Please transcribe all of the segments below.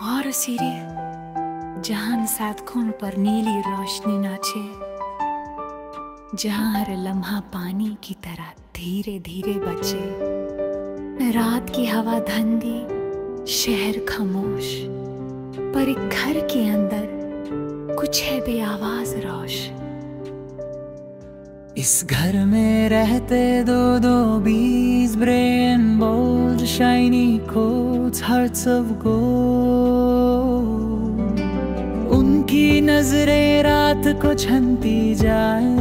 और सिरे जहां सात खून पर नीली रोशनी नाचे, जहां हर लम्हा पानी की तरह धीरे धीरे बचे। रात की हवा धंधी, शहर खामोश, पर एक घर के अंदर कुछ है बेआवाज रोश। इस घर में रहते दो दो बीज, brain bold shiny coats, hearts of gold. उनकी नजरें रात को छनती जाए,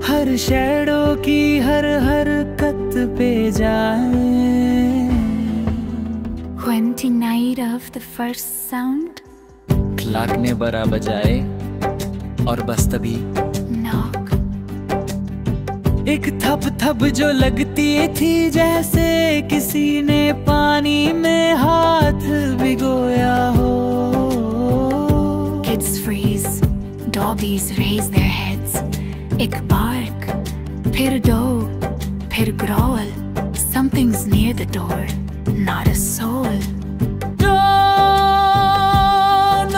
हर शैडो की हर हरकत पे जाए। When the night of the first sound, clock ने 12 बजाए और बस तभी knock, एक थप थप जो लगती थी जैसे किसी ने पानी में हाथ भिगोया हो। kids freeze, doggies raise their heads, एक bark, फिर दो, फिर growl, something's near the door, not a soul. Don't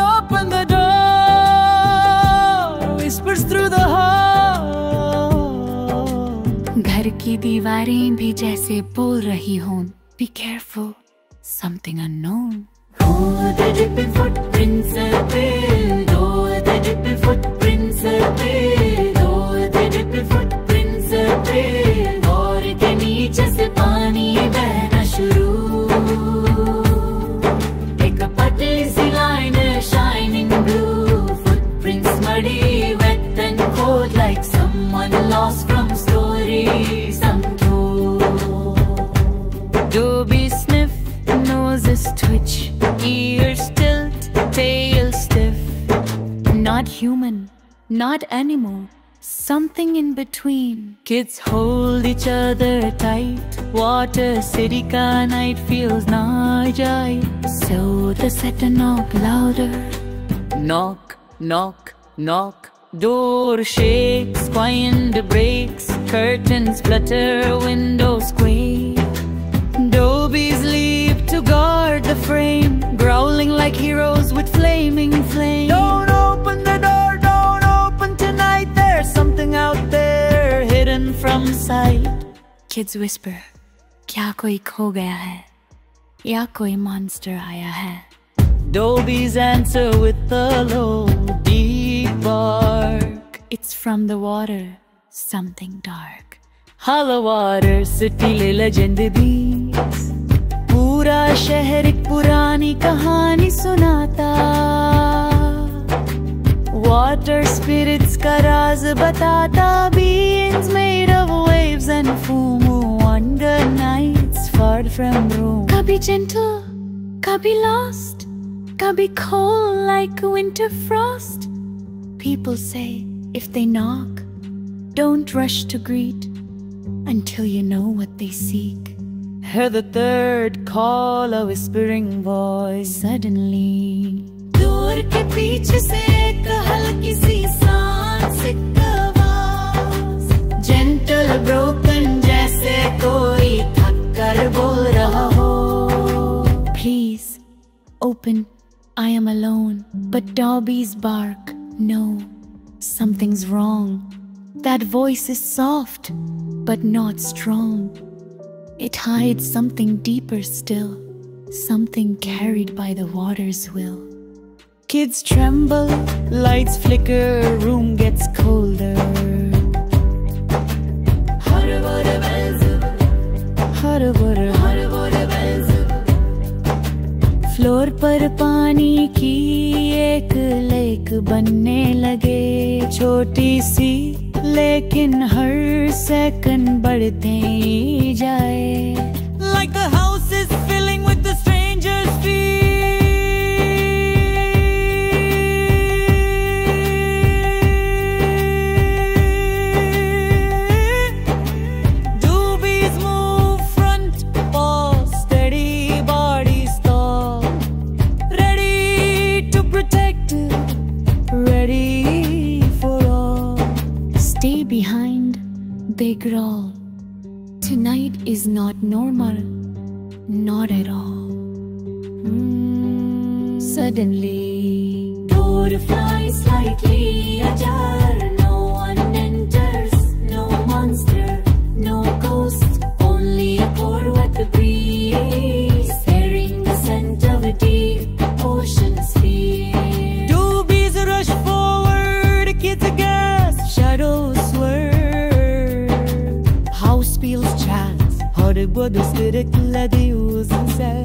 open the door, whispers through the hall. घर की दीवारें भी जैसे बोल रही हों, be careful, something unknown. Oh, the dripping footprints appear. Oh, the dripping footprints appear. Oh, the dripping footprints appear. और के नीचे से पानी बहना शुरू, एक पतली सी line shining blue. Footprints muddy, wet and cold, like someone lost from stories untold. Dobby sniff, noses twitch, ears tilt, tail stiff. Not human, not animal, something in between. Kids hold each other tight, water city ka night feels naijai. So they set a knock louder. Knock, knock, knock. Door shakes, wind breaks, curtains flutter, windows quake. Dobies leap to guard the frame, growling like heroes with flaming flame. Don't open the door, don't open tonight. There's something out there hidden from sight. Kids whisper, क्या कोई खो गया है या कोई monster आया है? Dobies answer with a low, deep bark. It's from the water, something dark. Hollow water, city le legend beats. पूरा शहर एक पुरानी कहानी सुनाता, water spirits का राज बताता. Beings made of waves and foam who wander nights far from Rome. कभी gentle, कभी lost, कभी cold like winter frost. People say if they knock, don't rush to greet until you know what they seek. Hear the third call, a whispering voice. Suddenly, दूर के पीछे से एक हल्की सी सांस, एक आवाज, gentle broken जैसे कोई थक कर बोल रहा हो. please open, I am alone. But Dobby's bark, no, something's wrong. That voice is soft, but not strong. It hides something deeper still, something carried by the water's will. Kids tremble, lights flicker, room gets colder. Harbor bells, Harbor, harbor bells. Floor पर पानी की एक lake बनने लगे, छोटी सी लेकिन हर second बढ़ते ही जाए. Like the house is filling with the stranger's feet. Doobies move front, pause, steady bodies tall, ready to protect, ready for all. stay behind, they growl. Tonight is not normal, not at all. Suddenly, door flies slightly ajar. No one enters, no monster, no ghost, only a poor wet breeze, bearing the scent of a deep ocean sphere. Doobies rush forward, kids aghast, shadows swerve. house feels chance. Hade bodu spirit ladi uzensel.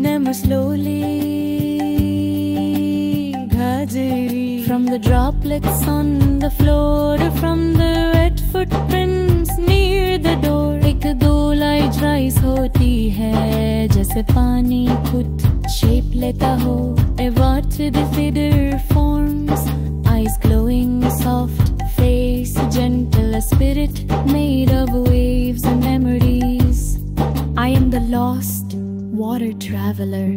Nemo slowly, Ghajri. From the droplets on the floor, from the wet footprints near the door, एक गोलाई rise होती है जैसे पानी खुद shape लेता हो. Evolved figure forms, eyes glowing soft, face gentle, a spirit made of waves and memories. I am the lost water traveler,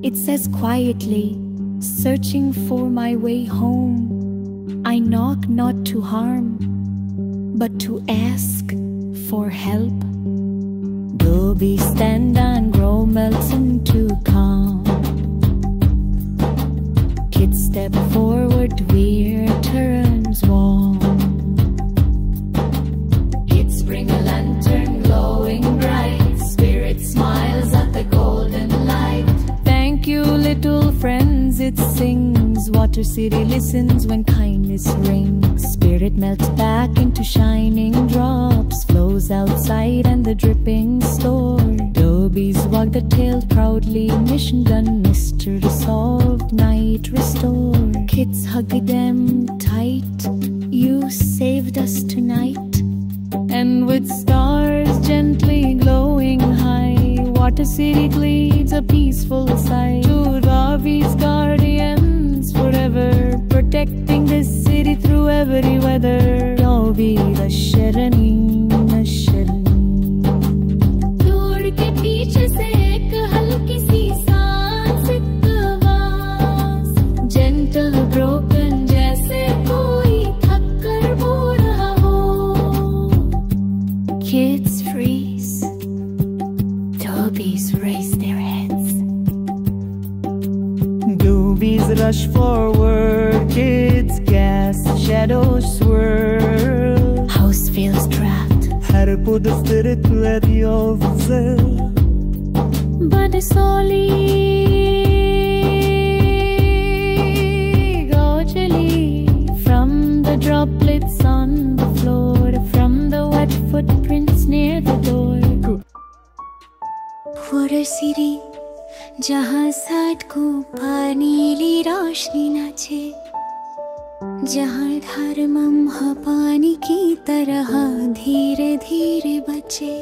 it says quietly, searching for my way home. I knock not to harm, but to ask for help. Dhobi stand and grow, melt into calm. Kids step forward, weir turns warm. Kids bring a lantern glowing bright, spirit smiles at the golden light. Thank you, little friends, it sings. Water City listens when kindness rings. Spirit melts back into shining drops, flows outside and the dripping store. Dhobies walk the tail proudly, mission done, mystery solved, night restored. Kids hug them tight, you saved us tonight. And with stars gently glowing high, Water City leads a peaceful sight. To Ravi's guardians forever, protecting this city through every weather. Ravi the Sharani, the Sharani. दूर के पीछे से एक हल्की सी सांस, एक आवाज, Gentle broken जैसे कोई थक कर बोल रहा हो. kids freeze, Dhobies raise their heads. Doobies rush forward, kids gasp, shadows swirl. House feels trapped, Hade bodu spirit ladi uzensel. but slowly, gradually, from the droplets on the floor, from the wet footprints near the door. Water City, जहाँ साठ को नीली रोशनी नाचे, जहाँ धर्मम पानी की तरह धीरे धीरे बचे.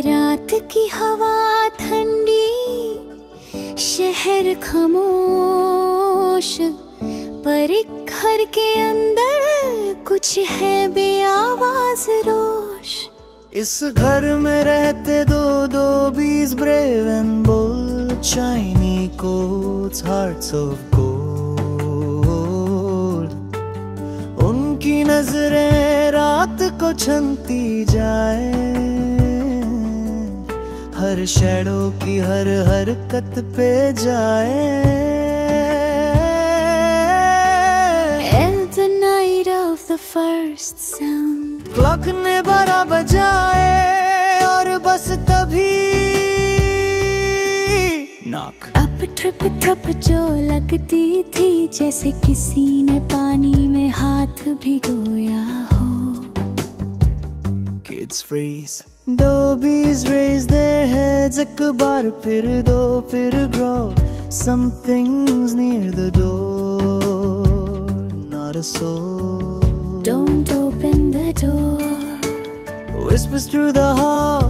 रात की हवा ठंडी, शहर खामोश, पर एक घर के अंदर कुछ है बेआवाज रोश. इस घर में रहते दो Dhobies, brave and bold, shiny coats, hearts of gold. उनकी नजरें रात को छनती जाए, हर शैडो की हर हरकत पे जाए. And the night of the first sound, clock ने 12 बजाए और बस तभी नॉक. अब ट्रिप ट्रिप जो लगती थी, जैसे किसी ने पानी में हाथ भिगोया हो. Kids freeze, Dhobies raise their heads, एक बार फिर दो फिर grow. Something's near the door, not a soul. Don't open the door. Whispers through the hall,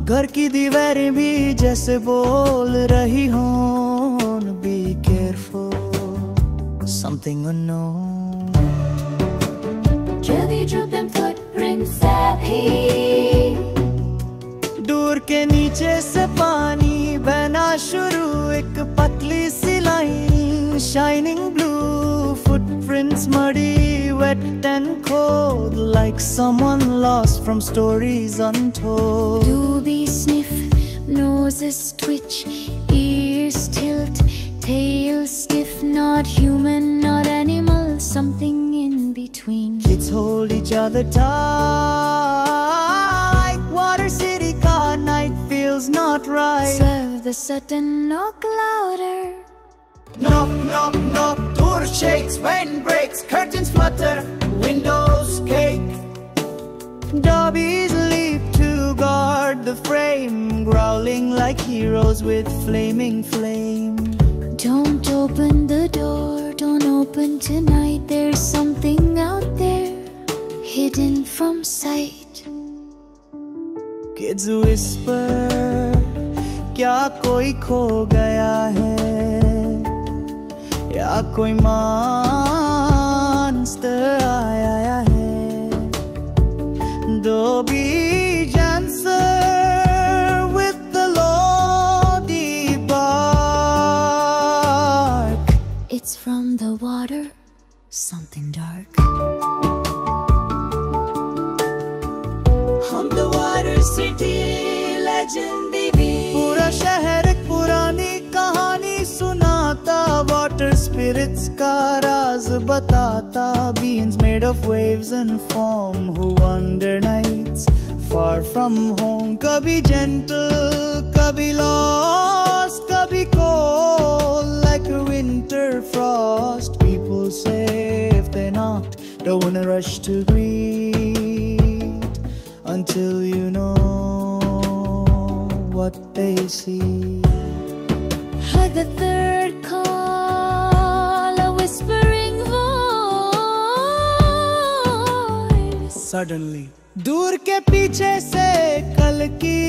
घर की दीवारें भी जैसे बोल रही हों. Be careful, something unknown. Jelly drop them footprints happy. दूर के नीचे से पानी बहना शुरू, एक पतली सी line, shining blue, footprints muddy, wet and cold, like someone lost from stories untold. Dhobi sniff, nose noses twitch, ears tilt, tail stiff, not human, not animal, something in between. Kids hold each other tight. Water City car night feels not right. Serve the sudden knock louder. Knock, knock, knock, door shakes, wind breaks, curtains flutter, windows quake. Dobbies leap to guard the frame, growling like heroes with flaming flame. Don't open the door, don't open tonight. There's something out there, hidden from sight. Kids whisper, क्या कोई खो गया है, या कोई monster आया है. Dobby's answer with the lowly bark. It's from the water, something dark. हम the Water City legend देवी. पूरा शहर एक पुरानी कहानी सुनाता, वाटर स्पिरिट्स का राज बताता. Beings made of waves and foam who wander nights far from home. कभी gentle, कभी lost, कभी cold like a winter frost. People say if they're not, don't wanna rush to greet until you know what they see. Heard the third call, a whispering voice. Suddenly, दूर के पीछे से कल की